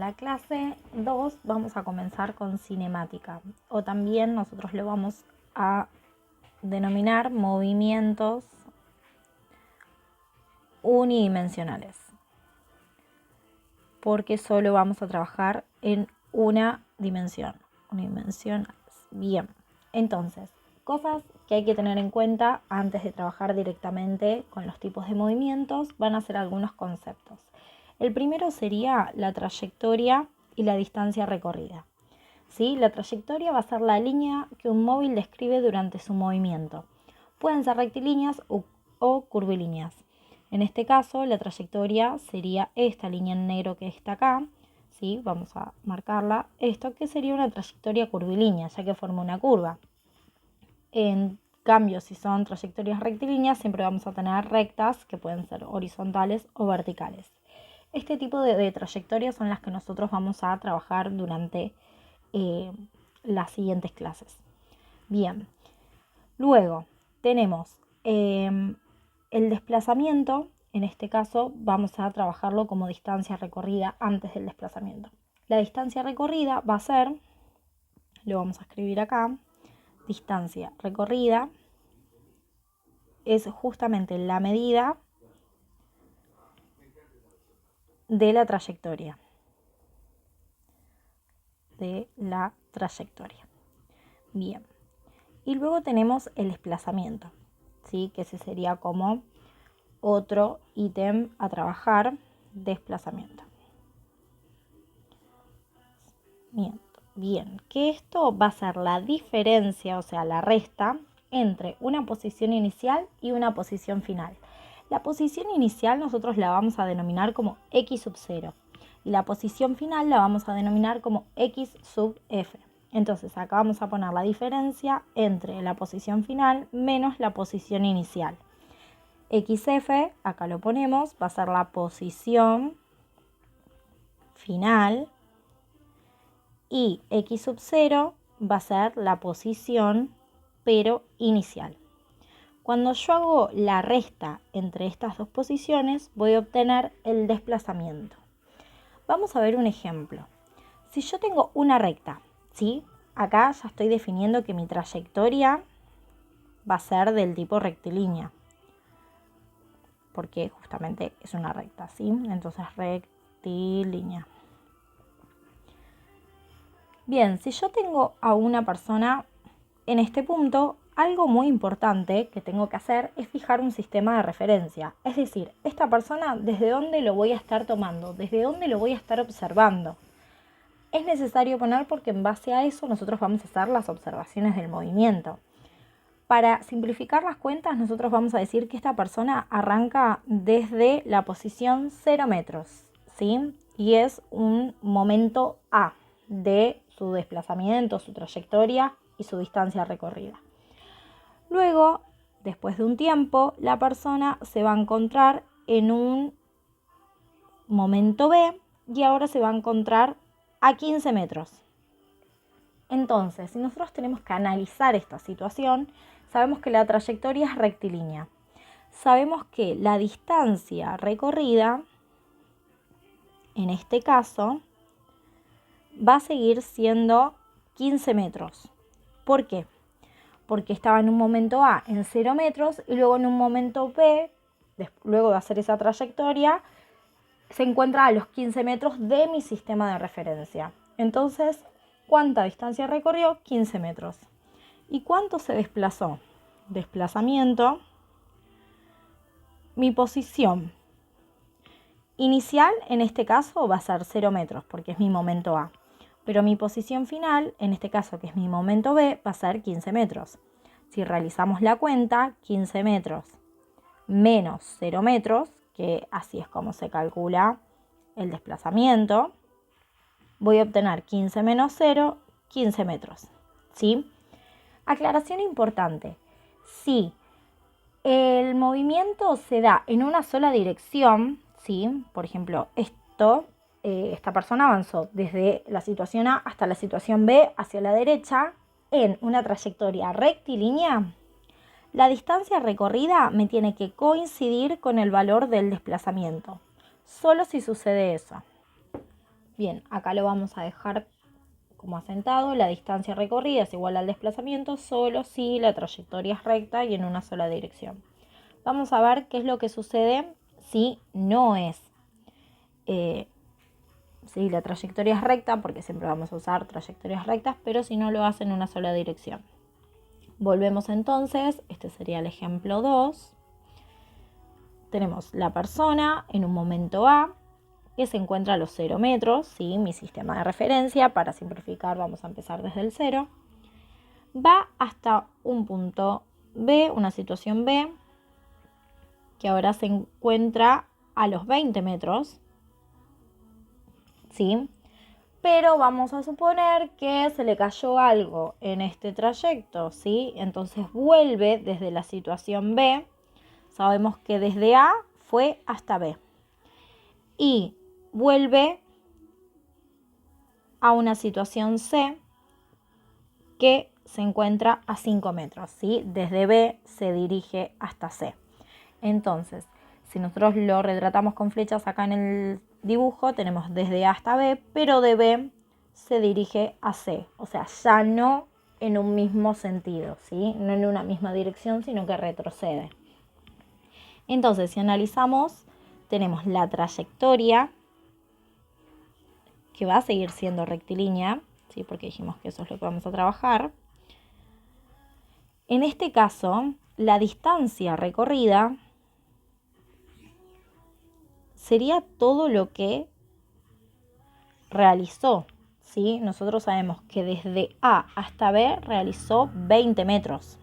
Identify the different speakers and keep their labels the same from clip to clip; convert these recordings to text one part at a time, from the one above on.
Speaker 1: la clase 2 vamos a comenzar con cinemática, o también nosotros lo vamos a denominar movimientos unidimensionales, porque solo vamos a trabajar en una dimensión, unidimensionales. Bien, entonces, cosas que hay que tener en cuenta antes de trabajar directamente con los tipos de movimientos van a ser algunos conceptos. El primero sería la trayectoria y la distancia recorrida. ¿Sí? La trayectoria va a ser la línea que un móvil describe durante su movimiento. Pueden ser rectilíneas o curvilíneas. En este caso, la trayectoria sería esta línea en negro que está acá. ¿Sí? Vamos a marcarla. Esto que sería una trayectoria curvilínea, ya que forma una curva. En cambio, si son trayectorias rectilíneas, siempre vamos a tener rectas que pueden ser horizontales o verticales. Este tipo de trayectorias son las que nosotros vamos a trabajar durante las siguientes clases. Bien, luego tenemos el desplazamiento. En este caso vamos a trabajarlo como distancia recorrida antes del desplazamiento. La distancia recorrida va a ser, lo vamos a escribir acá, distancia recorrida es justamente la medida de la trayectoria. Bien. Y luego tenemos el desplazamiento, ¿sí? Que ese sería como otro ítem a trabajar, desplazamiento. Bien, que esto va a ser la diferencia, o sea, la resta entre una posición inicial y una posición final. La posición inicial nosotros la vamos a denominar como x sub 0 y la posición final la vamos a denominar como x sub f. Entonces acá vamos a poner la diferencia entre la posición final menos la posición inicial. XF, acá lo ponemos, va a ser la posición final y x sub 0 va a ser la posición pero inicial. Cuando yo hago la resta entre estas dos posiciones, voy a obtener el desplazamiento. Vamos a ver un ejemplo. Si yo tengo una recta, ¿sí? Acá ya estoy definiendo que mi trayectoria va a ser del tipo rectilínea, porque justamente es una recta, ¿sí? Entonces rectilínea. Bien, si yo tengo a una persona en este punto, algo muy importante que tengo que hacer es fijar un sistema de referencia. Es decir, esta persona, ¿desde dónde lo voy a estar tomando? ¿Desde dónde lo voy a estar observando? Es necesario poner porque en base a eso nosotros vamos a hacer las observaciones del movimiento. Para simplificar las cuentas, nosotros vamos a decir que esta persona arranca desde la posición 0 metros, ¿sí? Y es un momento A de su desplazamiento, su trayectoria y su distancia recorrida. Luego, después de un tiempo, la persona se va a encontrar en un momento B y ahora se va a encontrar a 15 metros. Entonces, si nosotros tenemos que analizar esta situación, sabemos que la trayectoria es rectilínea. Sabemos que la distancia recorrida, en este caso, va a seguir siendo 15 metros. ¿Por qué? Porque estaba en un momento A en 0 metros y luego en un momento B, luego de hacer esa trayectoria, se encuentra a los 15 metros de mi sistema de referencia. Entonces, ¿cuánta distancia recorrió? 15 metros. ¿Y cuánto se desplazó? Desplazamiento. Mi posición inicial en este caso va a ser 0 metros porque es mi momento A. Pero mi posición final, en este caso que es mi momento B, va a ser 15 metros. Si realizamos la cuenta, 15 metros menos 0 metros, que así es como se calcula el desplazamiento, voy a obtener 15 menos 0, 15 metros. ¿Sí? Aclaración importante. Si el movimiento se da en una sola dirección, ¿sí? Por ejemplo, esta persona avanzó desde la situación A hasta la situación B hacia la derecha en una trayectoria rectilínea. La distancia recorrida me tiene que coincidir con el valor del desplazamiento. Solo si sucede eso. Bien, acá lo vamos a dejar como asentado. La distancia recorrida es igual al desplazamiento solo si la trayectoria es recta y en una sola dirección. Vamos a ver qué es lo que sucede si no es, si la trayectoria es recta, porque siempre vamos a usar trayectorias rectas, pero si no lo hace en una sola dirección. Volvemos entonces, este sería el ejemplo 2. Tenemos la persona en un momento A que se encuentra a los 0 metros, ¿sí? Mi sistema de referencia, para simplificar vamos a empezar desde el 0. Va hasta un punto B, una situación B, que ahora se encuentra a los 20 metros, ¿sí? Pero vamos a suponer que se le cayó algo en este trayecto, ¿sí? Entonces vuelve desde la situación B. Sabemos que desde A fue hasta B. Y vuelve a una situación C que se encuentra a 5 metros, ¿sí? Desde B se dirige hasta C. Entonces, si nosotros lo retratamos con flechas acá en el dibujo, tenemos desde A hasta B, pero de B se dirige a C. O sea, ya no en un mismo sentido, ¿sí? No en una misma dirección, sino que retrocede. Entonces, si analizamos, tenemos la trayectoria, que va a seguir siendo rectilínea, ¿sí? Porque dijimos que eso es lo que vamos a trabajar. En este caso, la distancia recorrida sería todo lo que realizó, ¿sí? Nosotros sabemos que desde A hasta B realizó 20 metros.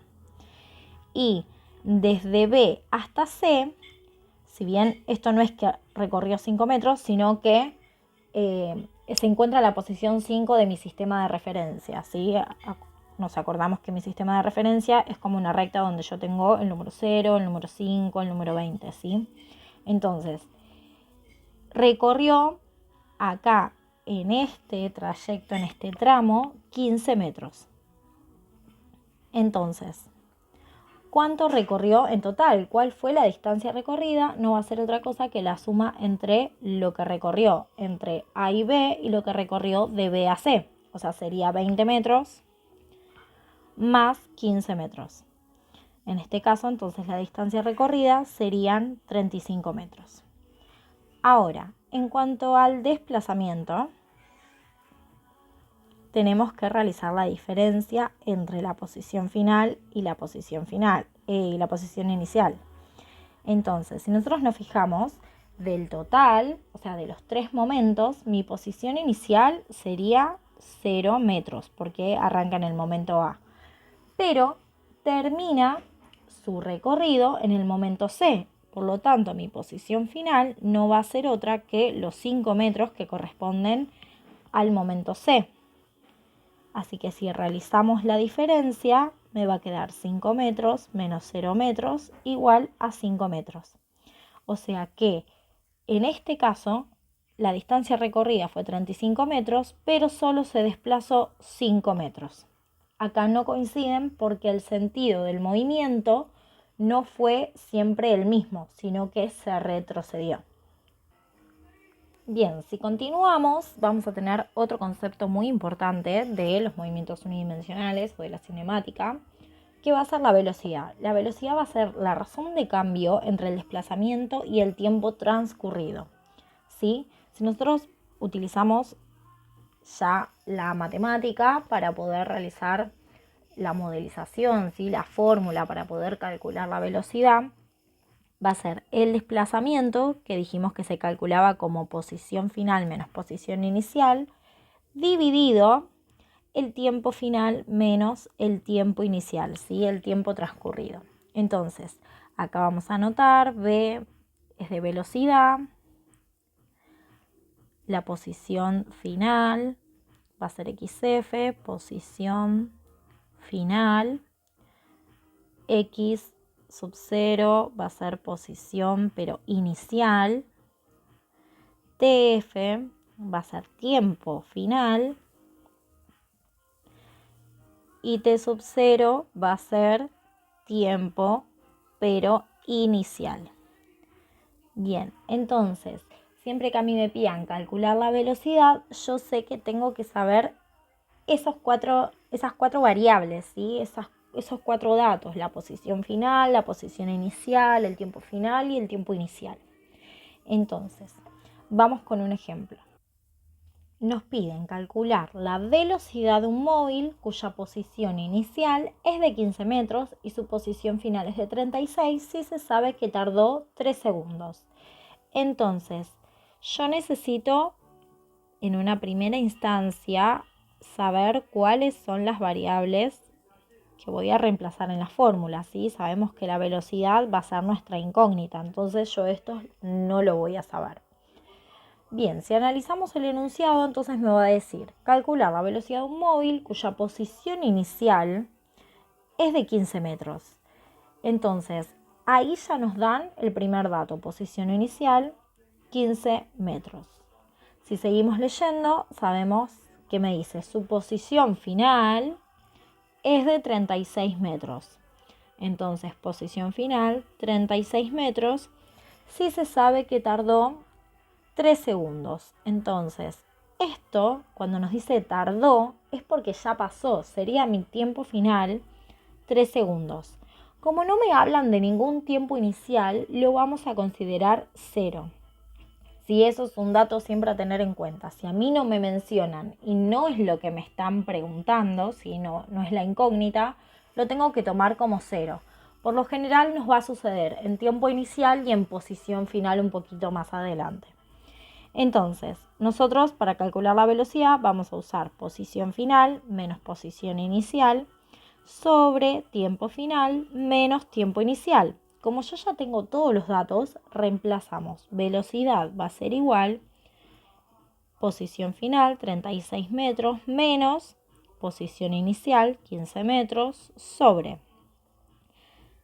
Speaker 1: Y desde B hasta C, si bien esto no es que recorrió 5 metros, sino que se encuentra en la posición 5 de mi sistema de referencia, ¿sí? Nos acordamos que mi sistema de referencia es como una recta donde yo tengo el número 0, el número 5, el número 20, ¿sí? Entonces, recorrió acá en este trayecto, en este tramo, 15 metros. Entonces, ¿cuánto recorrió en total? ¿Cuál fue la distancia recorrida? No va a ser otra cosa que la suma entre lo que recorrió entre A y B y lo que recorrió de B a C. O sea, sería 20 metros más 15 metros. En este caso, entonces, la distancia recorrida serían 35 metros. Ahora, en cuanto al desplazamiento, tenemos que realizar la diferencia entre la posición final y la posición inicial. Entonces, si nosotros nos fijamos del total, o sea, de los 3 momentos, mi posición inicial sería 0 metros, porque arranca en el momento A. Pero termina su recorrido en el momento C. Por lo tanto, mi posición final no va a ser otra que los 5 metros que corresponden al momento C. Así que si realizamos la diferencia, me va a quedar 5 metros menos 0 metros igual a 5 metros. O sea que en este caso la distancia recorrida fue 35 metros, pero solo se desplazó 5 metros. Acá no coinciden porque el sentido del movimiento no fue siempre el mismo, sino que se retrocedió. Bien, si continuamos, vamos a tener otro concepto muy importante de los movimientos unidimensionales o de la cinemática, que va a ser la velocidad. La velocidad va a ser la razón de cambio entre el desplazamiento y el tiempo transcurrido, ¿sí? Si nosotros utilizamos ya la matemática para poder realizar la modelización, ¿sí? La fórmula para poder calcular la velocidad, va a ser el desplazamiento, que dijimos que se calculaba como posición final menos posición inicial, dividido el tiempo final menos el tiempo inicial, ¿sí? El tiempo transcurrido. Entonces, acá vamos a anotar, V es de velocidad, la posición final va a ser XF, posición final, X sub 0 va a ser posición pero inicial, TF va a ser tiempo final y T sub 0 va a ser tiempo pero inicial. Bien, entonces, siempre que a mí me pidan calcular la velocidad, yo sé que tengo que saber esas cuatro variables, ¿sí? Esos 4 datos, la posición final, la posición inicial, el tiempo final y el tiempo inicial. Entonces, vamos con un ejemplo. Nos piden calcular la velocidad de un móvil cuya posición inicial es de 15 metros y su posición final es de 36 si se sabe que tardó 3 segundos. Entonces, yo necesito en una primera instancia saber cuáles son las variables que voy a reemplazar en la fórmula, ¿sí? Sabemos que la velocidad va a ser nuestra incógnita, entonces yo esto no lo voy a saber. Bien, si analizamos el enunciado, entonces me va a decir calcular la velocidad de un móvil cuya posición inicial es de 15 metros. Entonces, ahí ya nos dan el primer dato, posición inicial, 15 metros. Si seguimos leyendo, sabemos que me dice su posición final es de 36 metros. Entonces, posición final, 36 metros, si se sabe que tardó 3 segundos. Entonces, esto, cuando nos dice tardó, es porque ya pasó. Sería mi tiempo final, 3 segundos. Como no me hablan de ningún tiempo inicial, lo vamos a considerar 0. Si eso es un dato siempre a tener en cuenta. Si a mí no me mencionan y no es lo que me están preguntando, si no es la incógnita, lo tengo que tomar como 0. Por lo general nos va a suceder en tiempo inicial y en posición final un poquito más adelante. Entonces, nosotros para calcular la velocidad vamos a usar posición final menos posición inicial sobre tiempo final menos tiempo inicial. Como yo ya tengo todos los datos, reemplazamos velocidad va a ser igual posición final 36 metros menos posición inicial 15 metros sobre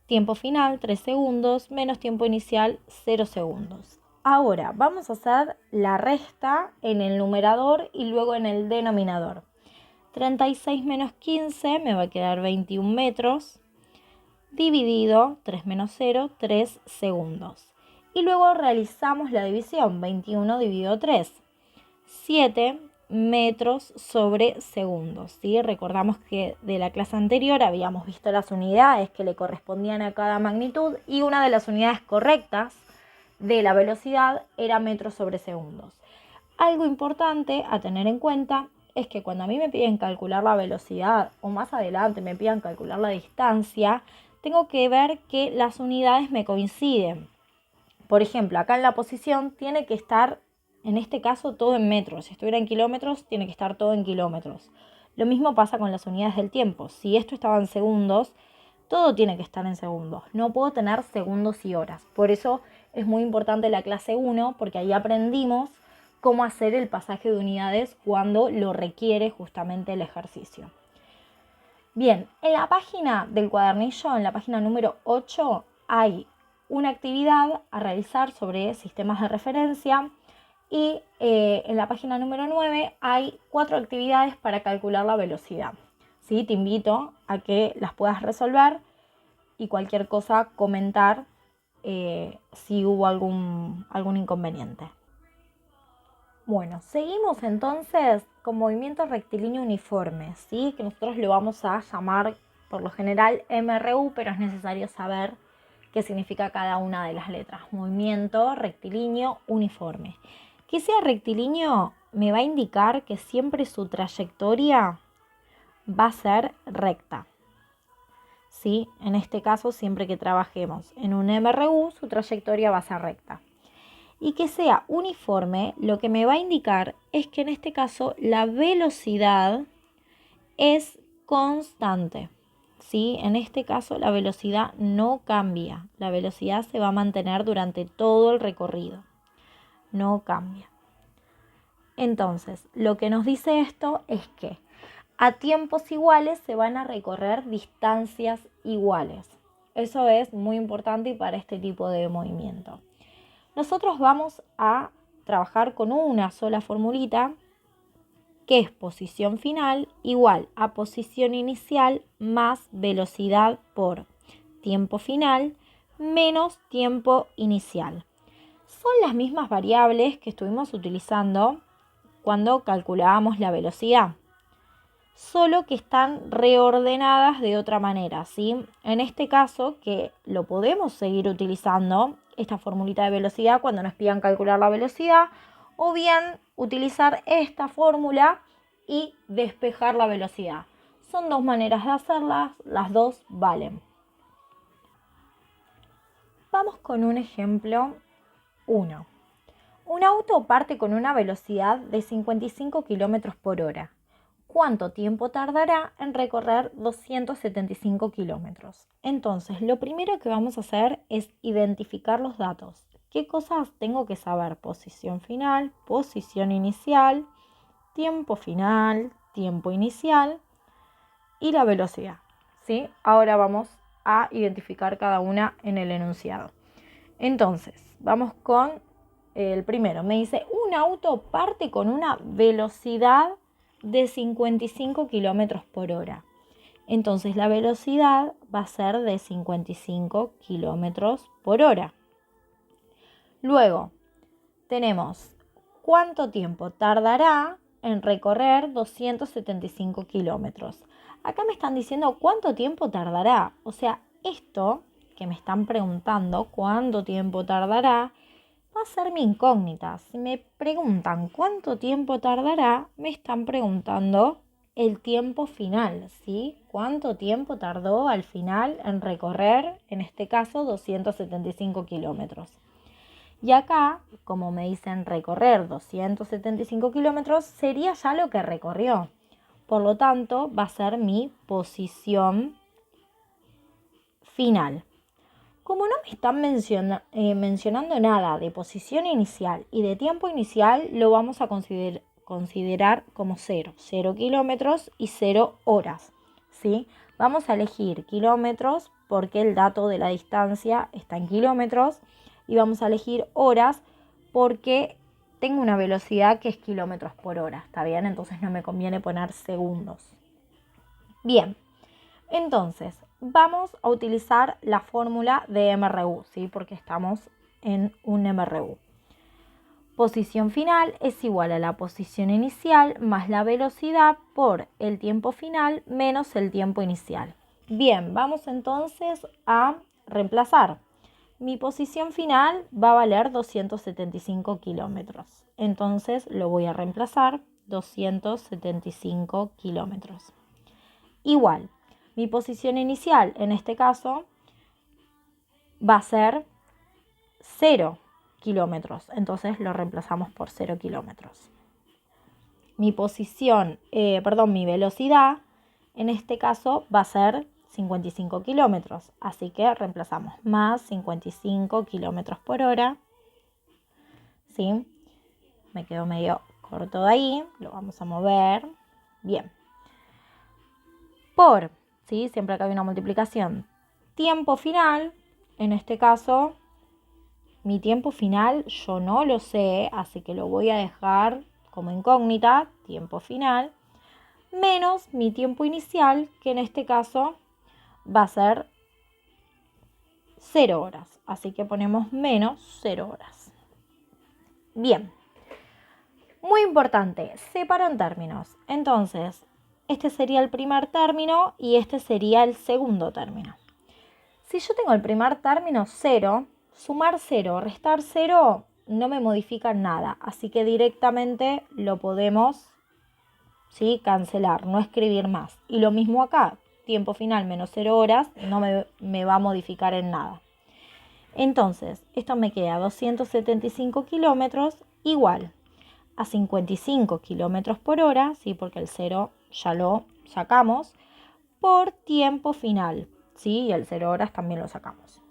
Speaker 1: tiempo final 3 segundos menos tiempo inicial 0 segundos. Ahora vamos a hacer la resta en el numerador y luego en el denominador. 36 menos 15 me va a quedar 21 metros, dividido 3 menos 0, 3 segundos. Y luego realizamos la división, 21 dividido 3, 7 metros sobre segundos. ¿Sí? Recordamos que de la clase anterior habíamos visto las unidades que le correspondían a cada magnitud y una de las unidades correctas de la velocidad era metros sobre segundos. Algo importante a tener en cuenta es que cuando a mí me piden calcular la velocidad o más adelante me pidan calcular la distancia, tengo que ver que las unidades me coinciden. Por ejemplo, acá en la posición tiene que estar, en este caso, todo en metros. Si estuviera en kilómetros, tiene que estar todo en kilómetros. Lo mismo pasa con las unidades del tiempo. Si esto estaba en segundos, todo tiene que estar en segundos. No puedo tener segundos y horas. Por eso es muy importante la clase 1, porque ahí aprendimos cómo hacer el pasaje de unidades cuando lo requiere justamente el ejercicio. Bien, en la página del cuadernillo, en la página número 8, hay una actividad a realizar sobre sistemas de referencia y en la página número 9 hay 4 actividades para calcular la velocidad. ¿Sí? Te invito a que las puedas resolver y cualquier cosa comentar si hubo algún inconveniente. Bueno, seguimos entonces con movimiento rectilíneo uniforme, ¿sí? Que nosotros lo vamos a llamar por lo general MRU, pero es necesario saber qué significa cada una de las letras. Movimiento rectilíneo uniforme. Que sea rectilíneo me va a indicar que siempre su trayectoria va a ser recta. ¿Sí? En este caso, siempre que trabajemos en un MRU, su trayectoria va a ser recta. Y que sea uniforme, lo que me va a indicar es que en este caso la velocidad es constante. ¿Sí? En este caso la velocidad no cambia. La velocidad se va a mantener durante todo el recorrido. No cambia. Entonces, lo que nos dice esto es que a tiempos iguales se van a recorrer distancias iguales. Eso es muy importante para este tipo de movimiento. Nosotros vamos a trabajar con una sola formulita que es posición final igual a posición inicial más velocidad por tiempo final menos tiempo inicial. Son las mismas variables que estuvimos utilizando cuando calculábamos la velocidad, solo que están reordenadas de otra manera, ¿sí? En este caso, que lo podemos seguir utilizando, esta formulita de velocidad, cuando nos pidan calcular la velocidad, o bien utilizar esta fórmula y despejar la velocidad. Son dos maneras de hacerlas, las dos valen. Vamos con un ejemplo 1. Un auto parte con una velocidad de 55 km por hora. ¿Cuánto tiempo tardará en recorrer 275 kilómetros? Entonces, lo primero que vamos a hacer es identificar los datos. ¿Qué cosas tengo que saber? Posición final, posición inicial, tiempo final, tiempo inicial y la velocidad, ¿sí? Ahora vamos a identificar cada una en el enunciado. Entonces, vamos con el primero. Me dice, un auto parte con una velocidad de 55 kilómetros por hora. Entonces, la velocidad va a ser de 55 kilómetros por hora. Luego, tenemos cuánto tiempo tardará en recorrer 275 kilómetros. Acá me están diciendo cuánto tiempo tardará. O sea, esto que me están preguntando, cuánto tiempo tardará, va a ser mi incógnita. Si me preguntan cuánto tiempo tardará, me están preguntando el tiempo final, ¿sí? ¿Cuánto tiempo tardó al final en recorrer, en este caso, 275 kilómetros? Y acá, como me dicen recorrer 275 kilómetros, sería ya lo que recorrió. Por lo tanto, va a ser mi posición final. Como no me están mencionando nada de posición inicial y de tiempo inicial, lo vamos a considerar como 0 kilómetros y 0 horas, ¿sí? Vamos a elegir kilómetros porque el dato de la distancia está en kilómetros y vamos a elegir horas porque tengo una velocidad que es kilómetros por hora, ¿está bien? Entonces no me conviene poner segundos. Bien, entonces vamos a utilizar la fórmula de MRU, ¿sí? Porque estamos en un MRU. Posición final es igual a la posición inicial más la velocidad por el tiempo final menos el tiempo inicial. Bien, vamos entonces a reemplazar. Mi posición final va a valer 275 kilómetros. Entonces lo voy a reemplazar 275 kilómetros. Igual, mi posición inicial en este caso va a ser 0 kilómetros. Entonces lo reemplazamos por 0 kilómetros. Mi velocidad en este caso va a ser 55 kilómetros. Así que reemplazamos más 55 kilómetros por hora. ¿Sí? Me quedó medio corto de ahí. Lo vamos a mover. Bien. Por, ¿sí? Siempre acá hay una multiplicación. Tiempo final, en este caso, mi tiempo final yo no lo sé, así que lo voy a dejar como incógnita, tiempo final, menos mi tiempo inicial, que en este caso va a ser 0 horas. Así que ponemos menos 0 horas. Bien. Muy importante, separo en términos. Entonces, este sería el primer término y este sería el segundo término. Si yo tengo el primer término 0, sumar 0, restar 0 no me modifica nada. Así que directamente lo podemos, ¿sí?, cancelar, no escribir más. Y lo mismo acá, tiempo final menos 0 horas no me va a modificar en nada. Entonces, esto me queda 275 kilómetros igual a 55 kilómetros por hora, ¿sí?, porque el 0 ya lo sacamos, por tiempo final, ¿sí?, y el 0 horas también lo sacamos.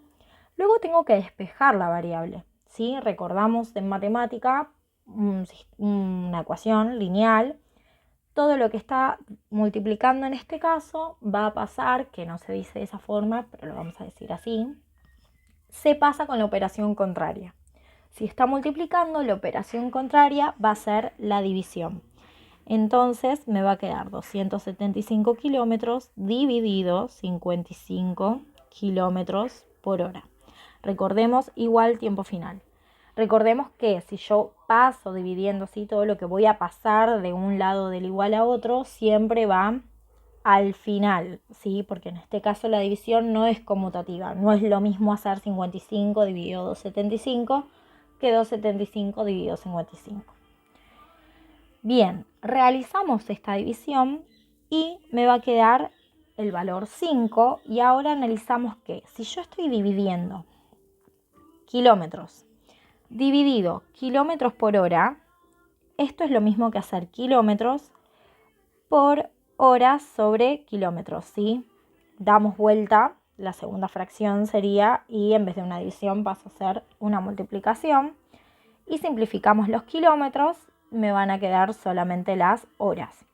Speaker 1: Luego tengo que despejar la variable, ¿sí? Recordamos en matemática una ecuación lineal. Todo lo que está multiplicando en este caso va a pasar, que no se dice de esa forma, pero lo vamos a decir así, se pasa con la operación contraria. Si está multiplicando, la operación contraria va a ser la división. Entonces me va a quedar 275 kilómetros dividido 55 kilómetros por hora. Recordemos igual tiempo final. Recordemos que si yo paso dividiendo así, todo lo que voy a pasar de un lado del igual a otro siempre va al final, ¿sí? Porque en este caso la división no es conmutativa. No es lo mismo hacer 55 dividido 275 que 275 dividido 55. Bien, realizamos esta división y me va a quedar el valor 5. Y ahora analizamos que si yo estoy dividiendo kilómetros dividido kilómetros por hora, esto es lo mismo que hacer kilómetros por horas sobre kilómetros, ¿sí? Damos vuelta, la segunda fracción sería, y en vez de una división pasa a ser una multiplicación, y simplificamos los kilómetros, me van a quedar solamente las horas.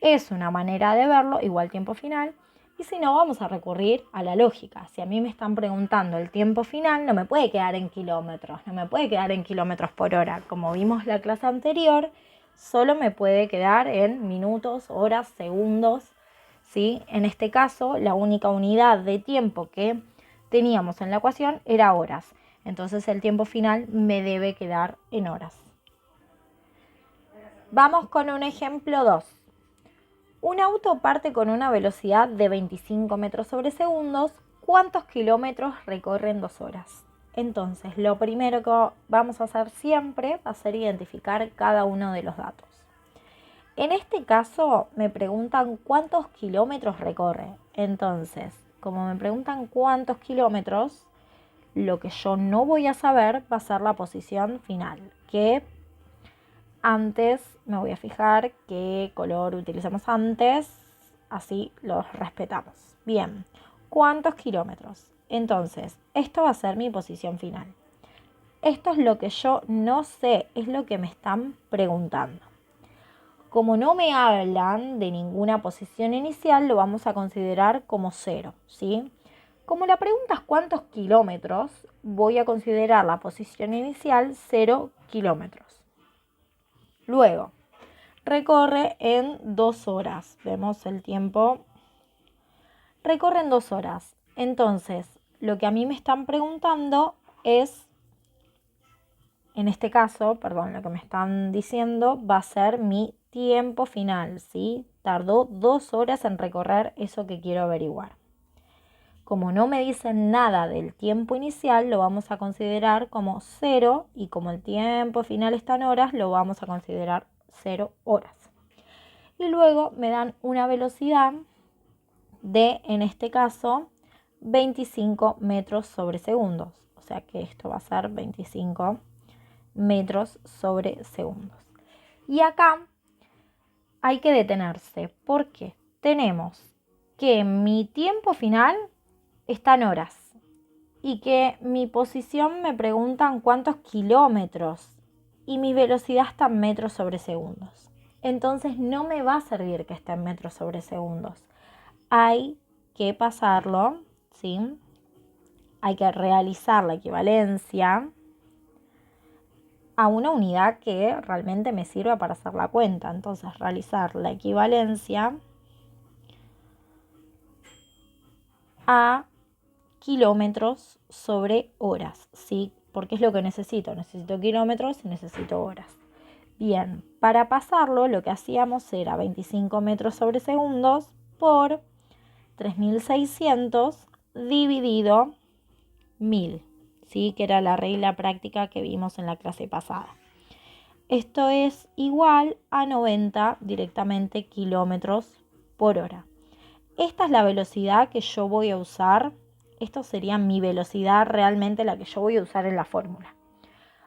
Speaker 1: Es una manera de verlo, igual tiempo final, y si no, vamos a recurrir a la lógica. Si a mí me están preguntando el tiempo final, no me puede quedar en kilómetros, no me puede quedar en kilómetros por hora. Como vimos la clase anterior, solo me puede quedar en minutos, horas, segundos, ¿sí? En este caso, la única unidad de tiempo que teníamos en la ecuación era horas. Entonces el tiempo final me debe quedar en horas. Vamos con un ejemplo 2. Un auto parte con una velocidad de 25 metros sobre segundos. ¿Cuántos kilómetros recorre en 2 horas? Entonces, lo primero que vamos a hacer siempre va a ser identificar cada uno de los datos. En este caso, me preguntan cuántos kilómetros recorre. Entonces, como me preguntan cuántos kilómetros, lo que yo no voy a saber va a ser la posición final, que antes me voy a fijar qué color utilizamos antes, así los respetamos. Bien, ¿cuántos kilómetros? Entonces, esto va a ser mi posición final. Esto es lo que yo no sé, es lo que me están preguntando. Como no me hablan de ninguna posición inicial, lo vamos a considerar como 0, ¿sí? Como la pregunta es cuántos kilómetros, voy a considerar la posición inicial 0 kilómetros. Luego, recorre en 2 horas. Vemos el tiempo. Recorre en 2 horas. Entonces, lo que a mí me están preguntando es, en este caso, perdón, lo que me están diciendo va a ser mi tiempo final, ¿sí? Tardó 2 horas en recorrer eso que quiero averiguar. Como no me dicen nada del tiempo inicial, lo vamos a considerar como 0 y como el tiempo final está en horas, lo vamos a considerar 0 horas. Y luego me dan una velocidad de, en este caso, 25 metros sobre segundos. O sea que esto va a ser 25 metros sobre segundos. Y acá hay que detenerse porque tenemos que mi tiempo final está en horas y que mi posición me preguntan cuántos kilómetros y mi velocidad está en metros sobre segundos. Entonces no me va a servir que esté en metros sobre segundos. Hay que pasarlo, ¿sí? Hay que realizar la equivalencia a una unidad que realmente me sirva para hacer la cuenta. Entonces, realizar la equivalencia a kilómetros sobre horas, ¿sí? Porque es lo que necesito. Necesito kilómetros y necesito horas. Bien, para pasarlo lo que hacíamos era 25 metros sobre segundos por 3600 dividido 1000, ¿sí? Que era la regla práctica que vimos en la clase pasada. Esto es igual a 90 directamente kilómetros por hora. Esta es la velocidad que yo voy a usar. Esto sería mi velocidad realmente, la que yo voy a usar en la fórmula.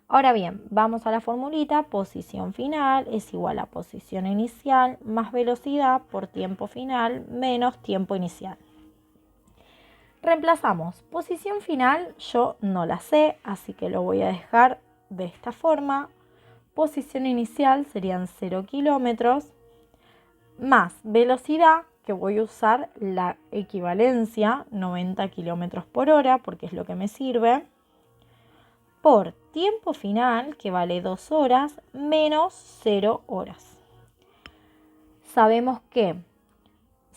Speaker 1: Ahora bien, vamos a la formulita. Posición final es igual a posición inicial más velocidad por tiempo final menos tiempo inicial. Reemplazamos. Posición final yo no la sé, así que lo voy a dejar de esta forma. Posición inicial serían 0 kilómetros más velocidad, que voy a usar la equivalencia 90 kilómetros por hora porque es lo que me sirve, por tiempo final, que vale 2 horas, menos 0 horas. Sabemos que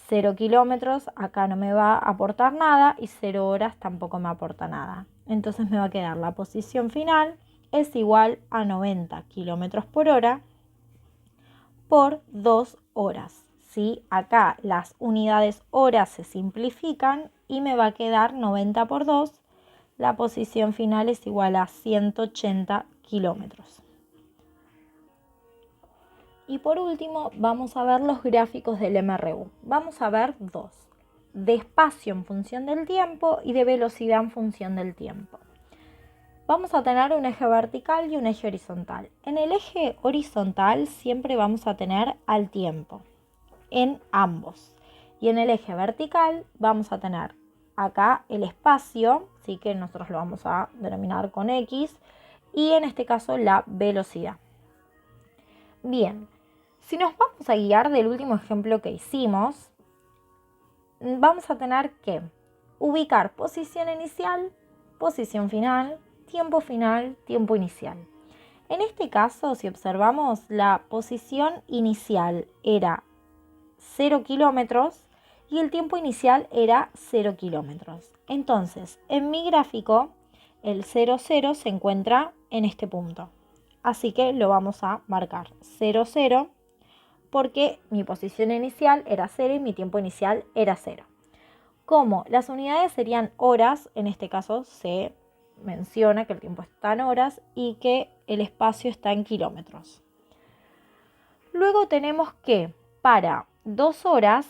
Speaker 1: 0 kilómetros acá no me va a aportar nada y 0 horas tampoco me aporta nada. Entonces me va a quedar la posición final es igual a 90 kilómetros por hora por 2 horas. ¿Sí? Acá las unidades horas se simplifican y me va a quedar 90 por 2. La posición final es igual a 180 kilómetros. Y por último vamos a ver los gráficos del MRU. Vamos a ver dos, de espacio en función del tiempo y de velocidad en función del tiempo. Vamos a tener un eje vertical y un eje horizontal. En el eje horizontal siempre vamos a tener al tiempo, en ambos. Y en el eje vertical vamos a tener acá el espacio, ¿sí? Que nosotros lo vamos a denominar con X, y en este caso la velocidad. Bien, si nos vamos a guiar del último ejemplo que hicimos, vamos a tener que ubicar posición inicial, posición final, tiempo inicial. En este caso, si observamos, la posición inicial era 0 kilómetros y el tiempo inicial era 0 kilómetros. Entonces, en mi gráfico, el 0, 0 se encuentra en este punto. Así que lo vamos a marcar 0, 0, porque mi posición inicial era 0 y mi tiempo inicial era 0. Como las unidades serían horas, en este caso se menciona que el tiempo está en horas y que el espacio está en kilómetros. Luego tenemos que para 2 horas,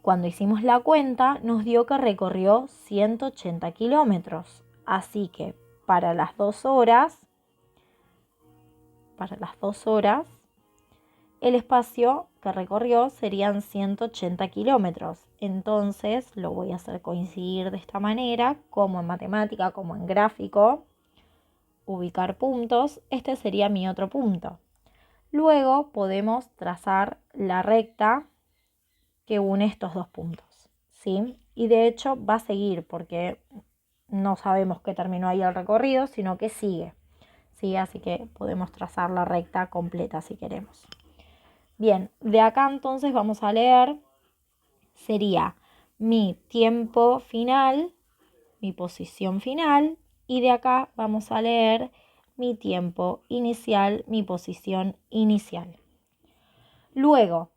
Speaker 1: cuando hicimos la cuenta, nos dio que recorrió 180 kilómetros. Así que para las 2 horas, el espacio que recorrió serían 180 kilómetros. Entonces lo voy a hacer coincidir de esta manera, como en matemática, como en gráfico, ubicar puntos. Este sería mi otro punto. Luego podemos trazar la recta que une estos dos puntos, ¿sí? Y de hecho va a seguir porque no sabemos que terminó ahí el recorrido, sino que sigue, ¿sí? Así que podemos trazar la recta completa si queremos. Bien, de acá entonces vamos a leer, sería mi tiempo final, mi posición final, y de acá vamos a leer mi tiempo inicial, mi posición inicial. Luego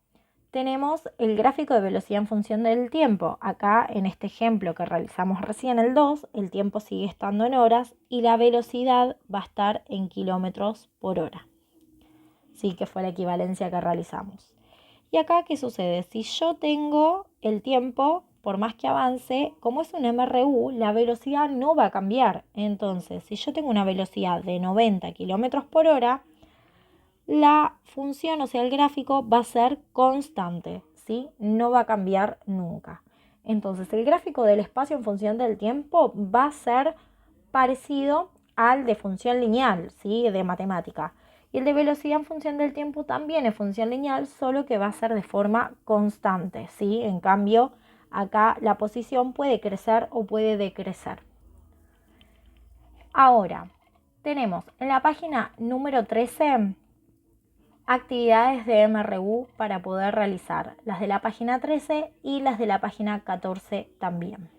Speaker 1: tenemos el gráfico de velocidad en función del tiempo. Acá en este ejemplo que realizamos recién, el 2, el tiempo sigue estando en horas y la velocidad va a estar en kilómetros por hora. Sí, que fue la equivalencia que realizamos. Y acá, ¿qué sucede? Si yo tengo el tiempo, por más que avance, como es un MRU, la velocidad no va a cambiar. Entonces, si yo tengo una velocidad de 90 kilómetros por hora, la función, o sea, el gráfico va a ser constante, ¿sí? No va a cambiar nunca. Entonces, el gráfico del espacio en función del tiempo va a ser parecido al de función lineal, ¿sí? De matemática. Y el de velocidad en función del tiempo también es función lineal, solo que va a ser de forma constante, ¿sí? En cambio, acá la posición puede crecer o puede decrecer. Ahora, tenemos en la página número 13 actividades de MRU para poder realizar, las de la página 13 y las de la página 14 también.